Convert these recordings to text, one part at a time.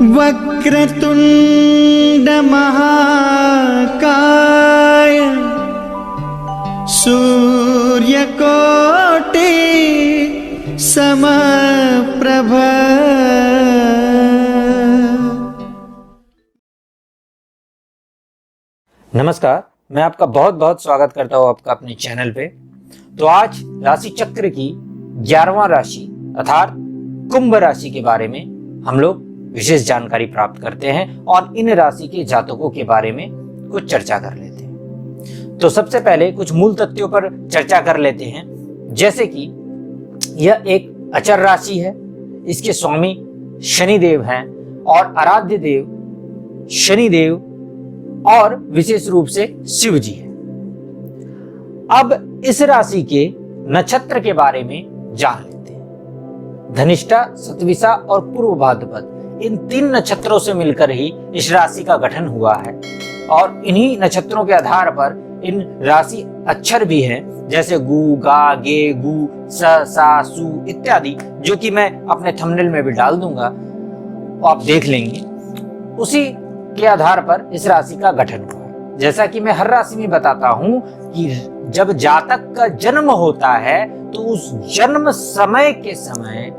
वक्रतुंड महाकाय सूर्यकोटि समप्रभ। नमस्कार, मैं आपका बहुत बहुत स्वागत करता हूँ आपका अपने चैनल पे। तो आज राशि चक्र की 11वां राशि अर्थात कुंभ राशि के बारे में हम लोग विशेष जानकारी प्राप्त करते हैं और इन राशि के जातकों के बारे में कुछ चर्चा कर लेते हैं। तो सबसे पहले कुछ मूल तथ्यों पर चर्चा कर लेते हैं, जैसे कि यह एक अचर राशि है, इसके स्वामी शनिदेव हैं और आराध्य देव शनिदेव और विशेष रूप से शिव जी है। अब इस राशि के नक्षत्र के बारे में जान लेते हैं। धनिष्ठा, सतविसा और पूर्व भाद्रपद, इन 3 नक्षत्रों से मिलकर ही इस राशि का गठन हुआ है और इन्हीं नक्षत्रों के आधार पर इन राशि अक्षर भी हैं, जैसे गु, गा, गे, गु, स, सा, सु इत्यादि, जो कि मैं अपने थंबनेल में भी डाल दूंगा, वो आप देख लेंगे। उसी के आधार पर इस राशि का गठन हुआ है। जैसा कि मैं हर राशि में बताता हूं कि जब जातक का जन्म होता है तो उस जन्म समय के समय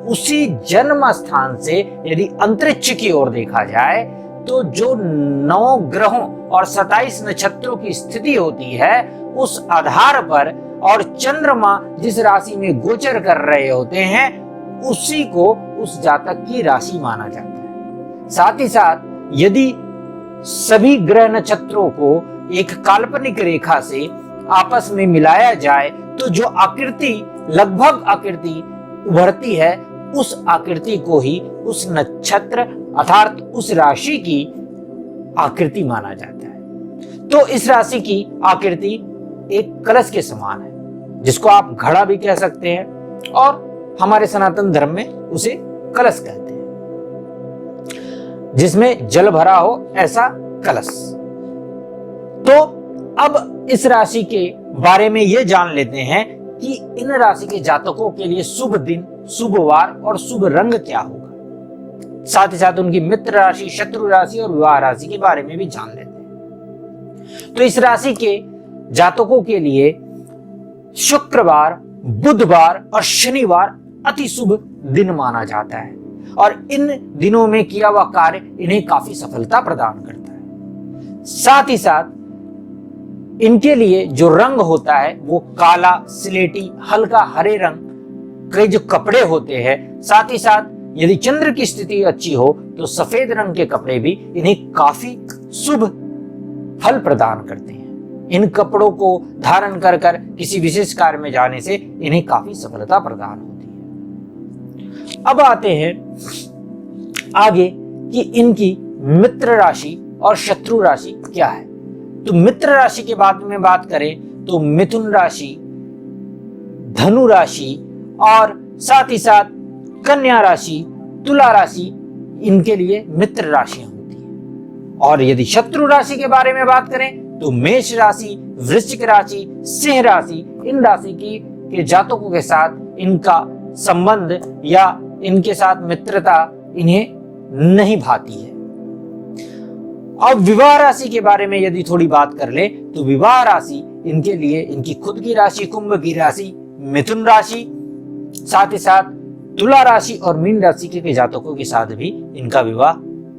उसी जन्म स्थान से यदि अंतरिक्ष की ओर देखा जाए तो जो 9 ग्रहों और 27 नक्षत्रों की स्थिति होती है, उस आधार पर और चंद्रमा जिस राशि में गोचर कर रहे होते हैं, उसी को उस जातक की राशि माना जाता है। साथ ही साथ यदि सभी ग्रह नक्षत्रों को एक काल्पनिक रेखा से आपस में मिलाया जाए तो जो आकृति लगभग आकृति उभरती है, उस आकृति को ही उस नक्षत्र अर्थात उस राशि की आकृति माना जाता है। तो इस राशि की आकृति एक कलश के समान है, जिसको आप घड़ा भी कह सकते हैं और हमारे सनातन धर्म में उसे कलश कहते हैं, जिसमें जल भरा हो ऐसा कलश। तो अब इस राशि के बारे में यह जान लेते हैं कि इन राशि के जातकों के लिए शुभ दिन, शुभ वार और शुभ रंग क्या होगा। साथ ही साथ उनकी मित्र राशि, शत्रु राशि और विवाह राशि के बारे में भी जान लेते हैं। तो इस राशि के जातकों के लिए शुक्रवार, बुधवार और शनिवार अति शुभ दिन माना जाता है और इन दिनों में किया हुआ कार्य इन्हें काफी सफलता प्रदान करता है। साथ ही साथ इनके लिए जो रंग होता है वो काला, स्लेटी, हल्का हरे रंग के जो कपड़े होते हैं, साथ ही साथ यदि चंद्र की स्थिति अच्छी हो तो सफेद रंग के कपड़े भी इन्हें काफी शुभ फल प्रदान करते हैं। इन कपड़ों को धारण कर कर किसी विशेष कार्य में जाने से इन्हें काफी सफलता प्रदान होती है। अब आते हैं आगे कि इनकी मित्र राशि और शत्रु राशि क्या है। तो मित्र राशि के बाद में बात करें तो मिथुन राशि, धनु राशि और साथ ही साथ कन्या राशि, तुला राशि इनके लिए मित्र राशियां होती हैं। और यदि शत्रु राशि के बारे में बात करें तो मेष राशि, वृश्चिक राशि, सिंह राशि, इन राशि के जातकों के साथ इनका संबंध या इनके साथ मित्रता इन्हें नहीं भाती है। अब विवाह राशि के बारे में यदि थोड़ी बात कर ले तो विवाह राशि इनके लिए इनकी खुद की राशि कुंभ की राशि, मिथुन राशि, साथ ही साथ तुला राशि और मीन राशि के जातकों के साथ भी इनका विवाह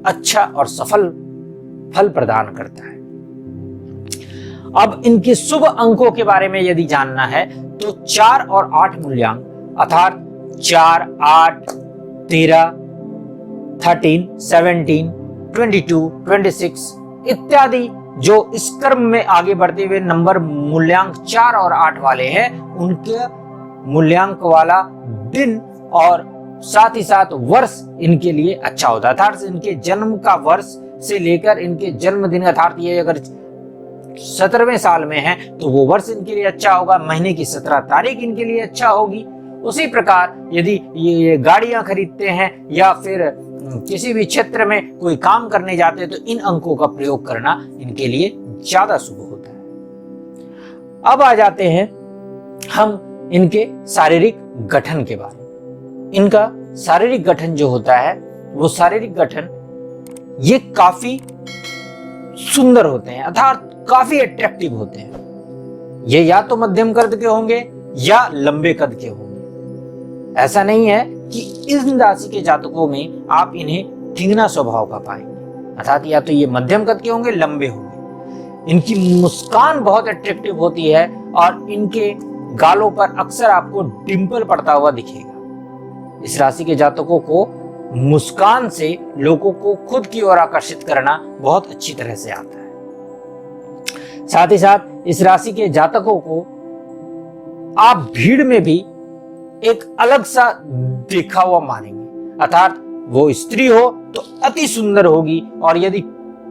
अच्छा और सफल फल प्रदान करता है। अब इनके शुभ अंकों के बारे में यदि जानना है तो 4 और 8 मूल्यांक अर्थात 4, 8, 13, 13, 17, 22, 26 इत्यादि जो इस क्रम में आगे बढ़ते हुए नंबर मूल्यांक 4 और 8 वाले हैं, उनके मूल्यांक वाला दिन और साथ ही साथ वर्ष इनके लिए अच्छा होता है। अर्थात इनके जन्म का वर्ष से लेकर इनके जन्मदिन, अर्थात ये अगर 17वें साल में है तो वो वर्ष इनके लिए अच्छा होगा, महीने की 17 तारीख इनके लिए अच्छा होगी। उसी प्रकार यदि ये गाड़ियां खरीदते हैं या फिर किसी भी क्षेत्र में कोई काम करने जाते हैं तो इन अंकों का प्रयोग करना इनके लिए ज्यादा शुभ होता है। अब आ जाते हैं हम इनके शारीरिक गठन के बारे में। इनका शारीरिक गठन जो होता है वो शारीरिक गठन ये काफी सुंदर होते हैं, अर्थात काफी अट्रैक्टिव होते हैं। ये या तो मध्यम कद के होंगे या लंबे कद के होंगे। ऐसा नहीं है कि इस राशि के जातकों में आप इन्हें ठिंगना स्वभाव का पाएंगे, अर्थात या तो ये मध्यम कद के होंगे, लंबे होंगे। इनकी मुस्कान बहुत अट्रैक्टिव होती है और इनके गालों पर अक्सर आपको डिंपल पड़ता हुआ दिखेगा। इस राशि के जातकों को मुस्कान से लोगों को खुद की ओर आकर्षित करना बहुत अच्छी तरह से आता है। साथ ही साथ इस राशि के जातकों को आप भीड़ में भी एक अलग सा देखा हुआ मानेंगे, अर्थात वो स्त्री हो तो अति सुंदर होगी और यदि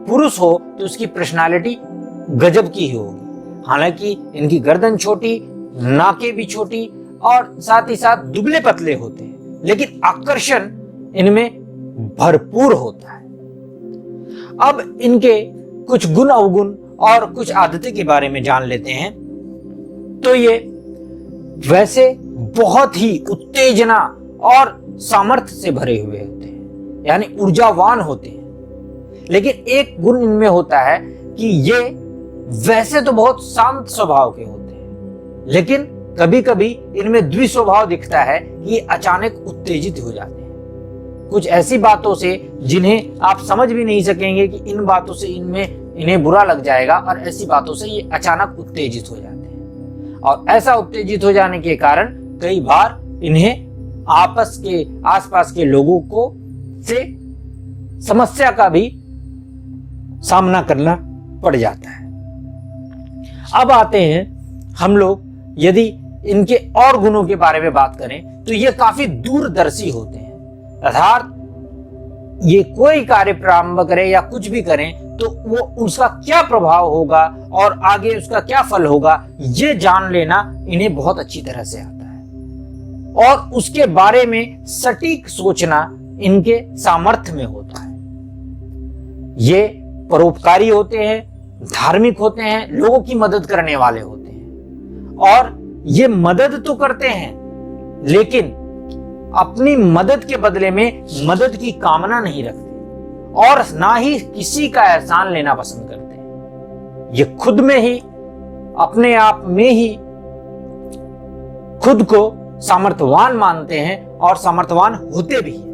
पुरुष हो तो उसकी पर्सनालिटी गजब की ही होगी। हालांकि इनकी गर्दन छोटी, नाकें भी छोटी और साथ ही साथ दुबले पतले होते हैं, लेकिन आकर्षण इनमें भरपूर होता है। अब इनके कुछ गुण अवगुण और कुछ आदतें के बारे में जान लेते हैं। तो ये वैसे बहुत ही उत्तेजना और सामर्थ्य से भरे हुए होते हैं, यानी ऊर्जावान होते हैं। लेकिन एक गुण इनमें होता है कि ये वैसे तो बहुत शांत स्वभाव के होते हैं, लेकिन कभी कभी इनमें द्विस्वभाव दिखता है कि ये अचानक उत्तेजित हो जाते हैं कुछ ऐसी बातों से जिन्हें आप समझ भी नहीं सकेंगे कि इन बातों से इन्हें बुरा लग जाएगा, और ऐसी बातों से ये अचानक उत्तेजित हो जाते हैं। और ऐसा उत्तेजित हो जाने के कारण कई बार इन्हें आपस के आसपास के लोगों को से समस्या का भी सामना करना पड़ जाता है। अब आते हैं हम लोग, यदि इनके और गुणों के बारे में बात करें तो ये काफी दूरदर्शी होते हैं, अर्थात ये कोई कार्य प्रारंभ करें या कुछ भी करें तो वो उसका क्या प्रभाव होगा और आगे उसका क्या फल होगा, ये जान लेना इन्हें बहुत अच्छी तरह से आता है और उसके बारे में सटीक सोचना इनके सामर्थ्य में होता है। ये परोपकारी होते हैं, धार्मिक होते हैं, लोगों की मदद करने वाले होते हैं और ये मदद तो करते हैं लेकिन अपनी मदद के बदले में मदद की कामना नहीं रखते और ना ही किसी का एहसान लेना पसंद करते हैं। ये खुद में ही, अपने आप में ही खुद को सामर्थ्यवान मानते हैं और सामर्थ्यवान होते भी हैं।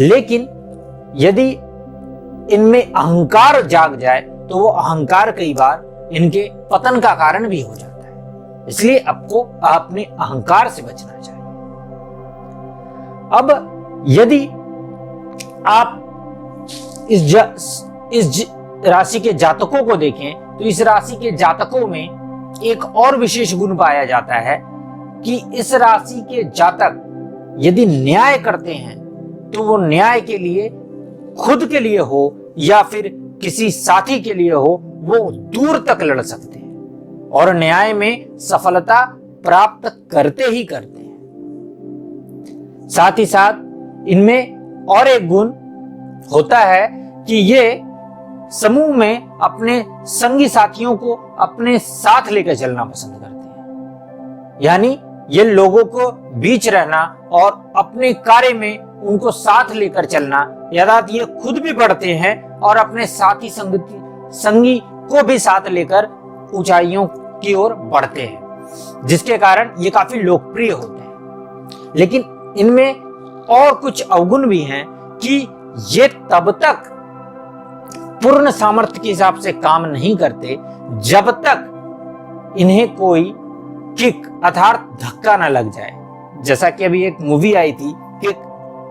लेकिन यदि इनमें अहंकार जाग जाए तो वो अहंकार कई बार इनके पतन का कारण भी हो जाता है, इसलिए आपको अपने अहंकार से बचना चाहिए। अब यदि आप इस राशि के जातकों को देखें तो इस राशि के जातकों में एक और विशेष गुण पाया जाता है कि इस राशि के जातक यदि न्याय करते हैं तो वो न्याय के लिए, खुद के लिए हो या फिर किसी साथी के लिए हो, वो दूर तक लड़ सकते हैं और न्याय में सफलता प्राप्त करते ही करते हैं। साथ ही साथ इनमें और एक गुण होता है कि ये समूह में अपने संगी साथियों को अपने साथ लेकर चलना पसंद करते हैं, यानी ये लोगों को बीच रहना और अपने कार्य में उनको साथ लेकर चलना, अर्थात ये खुद भी बढ़ते हैं और अपने साथी संगी को भी साथ लेकर ऊंचाइयों की ओर बढ़ते हैं, जिसके कारण ये काफी लोकप्रिय होते हैं। लेकिन इनमें और कुछ अवगुण भी हैं कि ये तब तक पूर्ण सामर्थ्य के हिसाब से काम नहीं करते जब तक इन्हें कोई किक अर्थात धक्का ना लग जाए। जैसा कि अभी एक मूवी आई थी किक,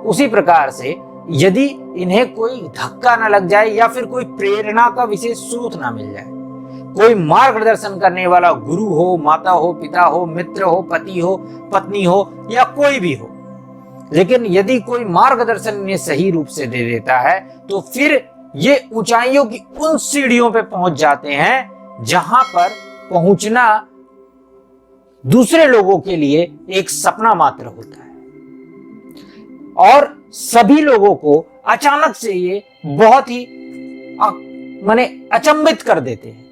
उसी प्रकार से यदि इन्हें कोई धक्का ना लग जाए या फिर कोई प्रेरणा का विशेष स्रोत ना मिल जाए, कोई मार्गदर्शन करने वाला गुरु हो, माता हो, पिता हो, मित्र हो, पति हो, पत्नी हो या कोई भी हो, लेकिन यदि कोई मार्गदर्शन इन्हें सही रूप से दे देता है तो फिर ये ऊंचाइयों की उन सीढ़ियों पे पहुंच जाते हैं जहां पर पहुंचना दूसरे लोगों के लिए एक सपना मात्र होता है और सभी लोगों को अचानक से ये बहुत ही माने अचंभित कर देते हैं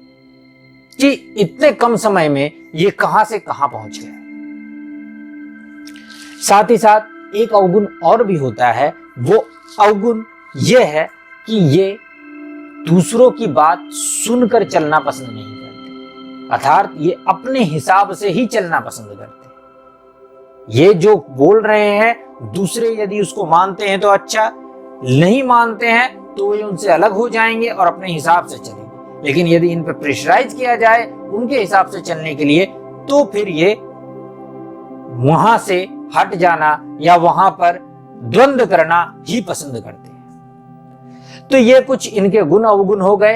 कि इतने कम समय में ये कहां से कहां पहुंच गए। साथ ही साथ एक अवगुण और भी होता है, वो अवगुण यह है कि ये दूसरों की बात सुनकर चलना पसंद नहीं करते, अर्थात ये अपने हिसाब से ही चलना पसंद करते हैं। ये जो बोल रहे हैं दूसरे यदि उसको मानते हैं तो अच्छा, नहीं मानते हैं तो ये उनसे अलग हो जाएंगे और अपने हिसाब से चलेंगे। लेकिन यदि इन पर प्रेशराइज किया जाए उनके हिसाब से चलने के लिए, तो फिर ये वहां से हट जाना या वहां पर द्वंद्व करना ही पसंद करते हैं। तो ये कुछ इनके गुण अवगुण हो गए।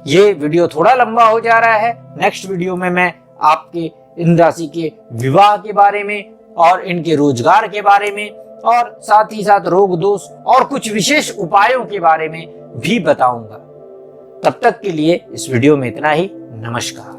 ये वीडियो थोड़ा लंबा हो जा रहा है। नेक्स्ट वीडियो में मैं आपके इन राशि के विवाह के बारे में और इनके रोजगार के बारे में और साथ ही साथ रोग दोष और कुछ विशेष उपायों के बारे में भी बताऊंगा। तब तक के लिए इस वीडियो में इतना ही। नमस्कार।